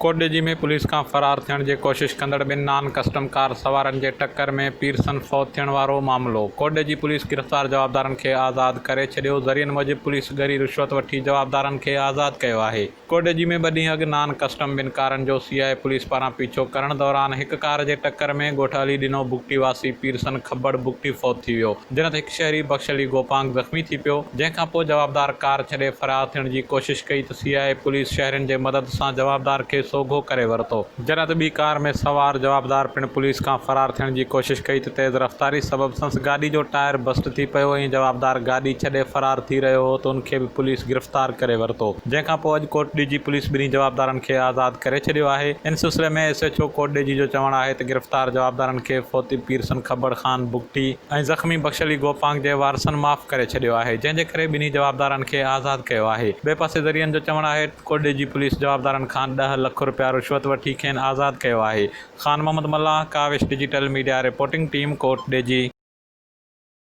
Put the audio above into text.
कोटडेजी में पुलिस खां फरार थियण जी कोशिश कंदड़ ॿिनि नॉन कस्टम कार सवारनि जे टक्कर में पीरसन फौत थियण वारो मामलो। कोटडेजी पुलिस गिरफ़्तार जवाबदारनि खे आज़ाद करे छॾियो। ज़रियनि मूजिबि पुलिस ॻरी रिश्वत वठी जवाबदारनि खे आज़ाद कयो आहे। कोटडेजी में 2 ॾींहं अॻु नॉन कस्टम ॿिनि कारनि जो सीआई पुलिस पारां पीछो करण दौरान हिक कार जे टक्कर में ॻोठु अली ॾिनो बुगटी वासी पीरसन खब्बड़ बुगटी फौत थी वियो, जिन ते हिकु शहरी बख़्शली गोपांग ज़ख़्मी थी पियो। जंहिंखां पोइ जवाबदार कार छॾे फरार थियण जी कोशिश कई त सीआई पुलिस शहरियुनि जे मदद सां जवाबदार खे सोघो करे वरितो। जॾहिं त ॿी कार में सवार जवाबदार पिणु पुलिस खां फरार थियण जी कोशिश कई त तेज़ रफ़्तारी सबबि संस गाॾी जो टायर बस्ट थी पियो ऐं जवाबदार गाॾी छॾे फरार थी रहियो हो त उनखे बि पुलिस गिरफ़्तार करे वरितो। जंहिंखां पोइ अॼु कोटडेजी पुलिस ॿिन्ही जवाबदारनि खे आज़ाद करे छॾियो आहे। इन सिलसिले में एसएचओ कोटडेजी जो चवणु आहे त गिरफ़्तार जवाबदारनि खे फौती पीरसन खब्बड़ ख़ान बुगटी ऐं ज़ख़्मी बख़्शली गोपांग जे वारसनि माफ़ करे छॾियो आहे, जंहिंजे करे ॿिन्ही जवाबदारनि खे आज़ाद कयो आहे। ॿिए पासे ज़रियनि जो चवणु आहे त कोटडेजी पुलिस जवाबदारनि खां 10 लख रुपया रिश्वत वठी खेनि आज़ाद कयो आहे। ख़ान मोहम्मद मल्लाह, Kaavish digital media reporting team, कोटडेजी।